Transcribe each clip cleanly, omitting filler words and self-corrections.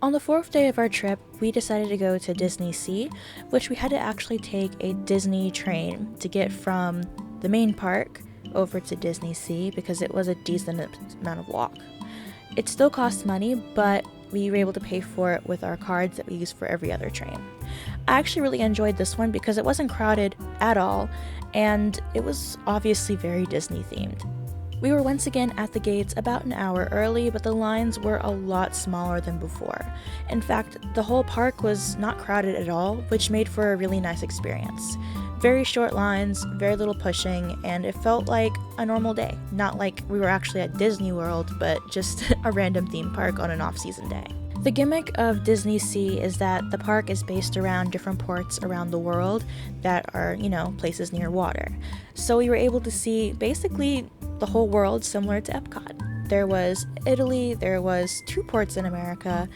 On the fourth day of our trip, we decided to go to Disney Sea, which we had to actually take a Disney train to get from the main park over to Disney Sea because it was a decent amount of walk. It still cost money, but we were able to pay for it with our cards that we use for every other train. I actually really enjoyed this one because it wasn't crowded at all, and it was obviously very Disney themed. We were once again at the gates about an hour early, but the lines were a lot smaller than before. In fact, the whole park was not crowded at all, which made for a really nice experience. Very short lines, very little pushing, and it felt like a normal day. Not like we were actually at Disney World, but just a random theme park on an off-season day. The gimmick of Disney Sea is that the park is based around different ports around the world that are, places near water. So we were able to see basically the whole world similar to Epcot. There was Italy, there was 2 ports in America,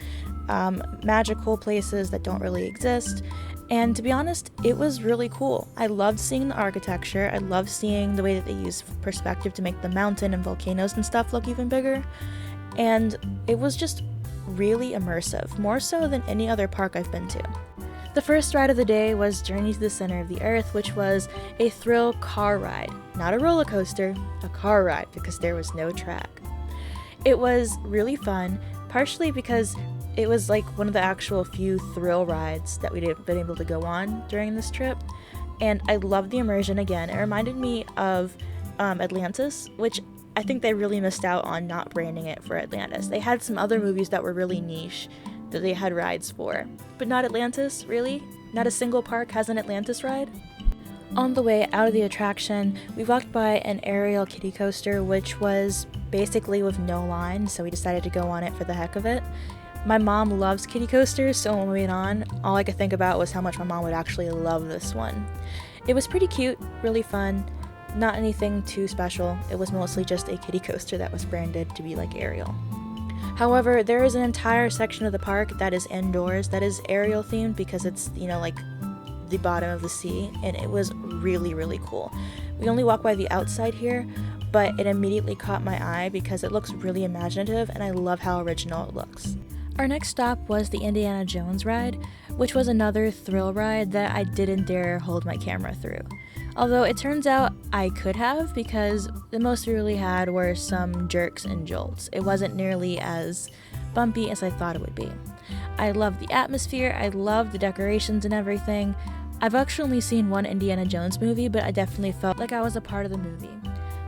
magical places that don't really exist, and to be honest, it was really cool. I loved seeing the architecture, I loved seeing the way that they use perspective to make the mountain and volcanoes and stuff look even bigger, and it was just really immersive, more so than any other park I've been to. The first ride of the day was Journey to the Center of the Earth, which was a thrill car ride. Not a roller coaster, a car ride, because there was no track. It was really fun, partially because it was like one of the actual few thrill rides that we'd been able to go on during this trip, and I loved the immersion again. It reminded me of Atlantis, which I think they really missed out on not branding it for Atlantis. They had some other movies that were really niche that they had rides for, but not Atlantis, really? Not a single park has an Atlantis ride? On the way out of the attraction, we walked by an Ariel kiddie coaster, which was basically with no line, so we decided to go on it for the heck of it. My mom loves kiddie coasters, so when we went on, all I could think about was how much my mom would actually love this one. It was pretty cute, really fun, not anything too special. It was mostly just a kiddie coaster that was branded to be like Ariel. However, there is an entire section of the park that is indoors that is Ariel themed because it's, like the bottom of the sea, and it was really, really cool. We only walked by the outside here, but it immediately caught my eye because it looks really imaginative and I love how original it looks. Our next stop was the Indiana Jones ride, which was another thrill ride that I didn't dare hold my camera through. Although it turns out I could have, because the most we really had were some jerks and jolts. It wasn't nearly as bumpy as I thought it would be. I loved the atmosphere, I loved the decorations and everything. I've actually only seen one Indiana Jones movie, but I definitely felt like I was a part of the movie.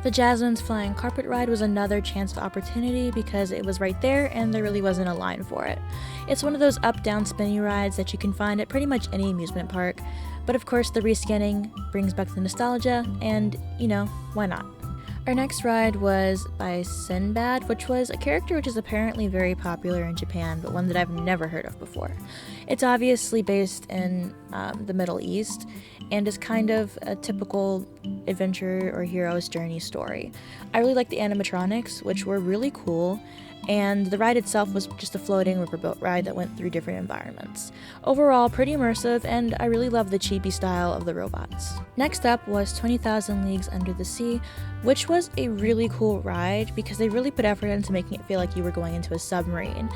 The Jasmine's Flying Carpet ride was another chance of opportunity because it was right there and there really wasn't a line for it. It's one of those up-down spinny rides that you can find at pretty much any amusement park, but of course the rescanning brings back the nostalgia and, why not? Our next ride was by Sinbad, which was a character which is apparently very popular in Japan, but one that I've never heard of before. It's obviously based in the Middle East, and is kind of a typical adventure or hero's journey story. I really liked the animatronics, which were really cool, and the ride itself was just a floating riverboat ride that went through different environments. Overall, pretty immersive, and I really love the chibi style of the robots. Next up was 20,000 Leagues Under the Sea, which was a really cool ride because they really put effort into making it feel like you were going into a submarine.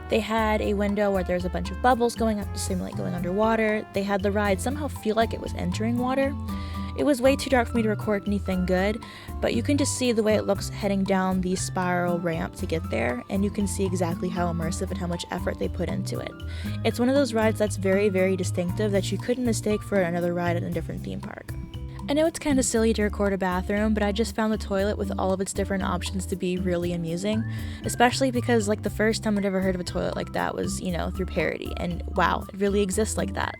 They had a window where there's a bunch of bubbles going up to simulate going underwater. They had the ride somehow feel like it was entering water. It was way too dark for me to record anything good, but you can just see the way it looks heading down the spiral ramp to get there, and you can see exactly how immersive and how much effort they put into it. It's one of those rides that's very, very distinctive that you couldn't mistake for another ride at a different theme park. I know it's kind of silly to record a bathroom, but I just found the toilet with all of its different options to be really amusing, especially because the first time I'd ever heard of a toilet like that was, through parody, and wow, it really exists like that.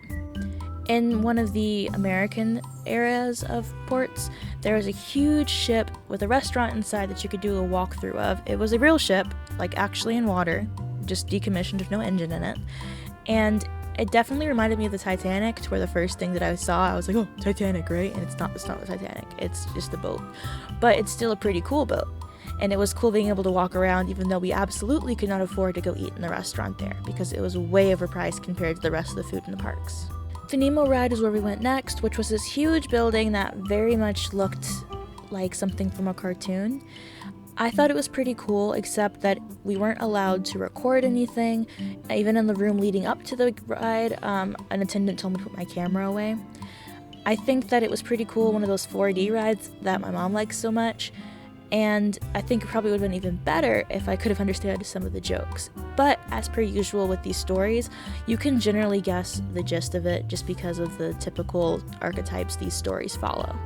In one of the American areas of ports, there was a huge ship with a restaurant inside that you could do a walkthrough of. It was a real ship, actually in water, just decommissioned with no engine in it. And it definitely reminded me of the Titanic, to where the first thing that I saw, I was like, oh, Titanic, right? And it's not the Titanic, it's just a boat. But it's still a pretty cool boat. And it was cool being able to walk around, even though we absolutely could not afford to go eat in the restaurant there, because it was way overpriced compared to the rest of the food in the parks. The Nemo ride is where we went next, which was this huge building that very much looked like something from a cartoon. I thought it was pretty cool, except that we weren't allowed to record anything. Even in the room leading up to the ride, an attendant told me to put my camera away. I think that it was pretty cool, one of those 4D rides that my mom likes so much, and I think it probably would have been even better if I could have understood some of the jokes. But as per usual with these stories, you can generally guess the gist of it just because of the typical archetypes these stories follow.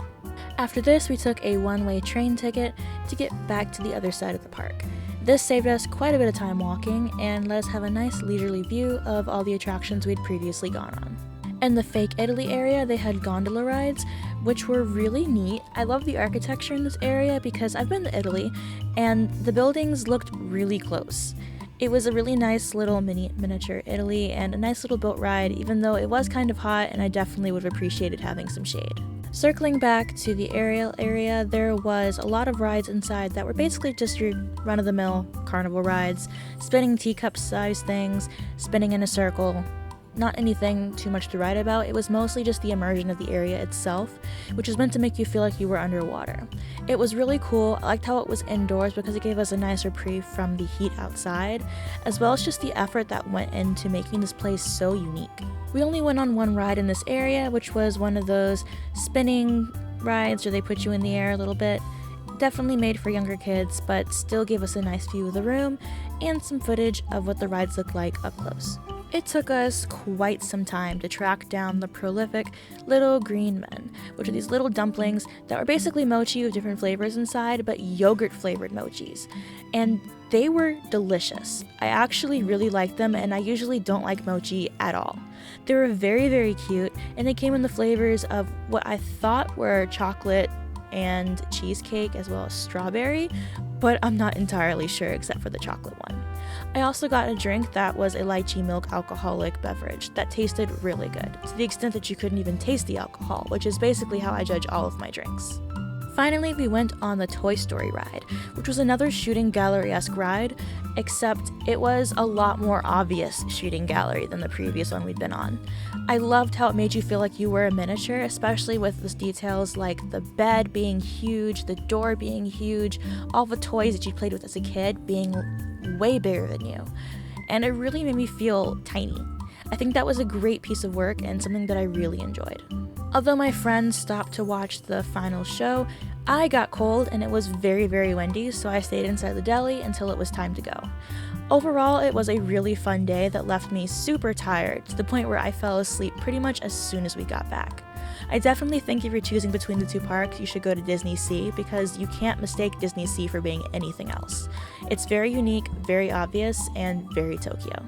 After this, we took a one-way train ticket to get back to the other side of the park. This saved us quite a bit of time walking and let us have a nice leisurely view of all the attractions we'd previously gone on. In the Fake Italy area, they had gondola rides, which were really neat. I love the architecture in this area because I've been to Italy, and the buildings looked really close. It was a really nice little miniature Italy and a nice little boat ride, even though it was kind of hot and I definitely would have appreciated having some shade. Circling back to the Ariel area, there was a lot of rides inside that were basically just your run-of-the-mill carnival rides, spinning teacup-sized things, spinning in a circle. Not anything too much to write about, it was mostly just the immersion of the area itself, which was meant to make you feel like you were underwater. It was really cool. I liked how it was indoors because it gave us a nice reprieve from the heat outside, as well as just the effort that went into making this place so unique. We only went on one ride in this area, which was one of those spinning rides where they put you in the air a little bit. Definitely made for younger kids, but still gave us a nice view of the room and some footage of what the rides look like up close. It took us quite some time to track down the prolific little green men, which are these little dumplings that were basically mochi with different flavors inside, but yogurt flavored mochis. And they were delicious. I actually really liked them, and I usually don't like mochi at all. They were very, very cute, and they came in the flavors of what I thought were chocolate and cheesecake as well as strawberry, but I'm not entirely sure except for the chocolate one. I also got a drink that was a lychee milk alcoholic beverage that tasted really good, to the extent that you couldn't even taste the alcohol, which is basically how I judge all of my drinks. Finally, we went on the Toy Story ride, which was another shooting gallery-esque ride, except it was a lot more obvious shooting gallery than the previous one we'd been on. I loved how it made you feel like you were a miniature, especially with the details like the bed being huge, the door being huge, all the toys that you played with as a kid being way bigger than you. And it really made me feel tiny. I think that was a great piece of work and something that I really enjoyed. Although my friends stopped to watch the final show, I got cold and it was very, very windy, so I stayed inside the deli until it was time to go. Overall, it was a really fun day that left me super tired, to the point where I fell asleep pretty much as soon as we got back. I definitely think if you're choosing between the two parks, you should go to Disney Sea because you can't mistake Disney Sea for being anything else. It's very unique, very obvious, and very Tokyo.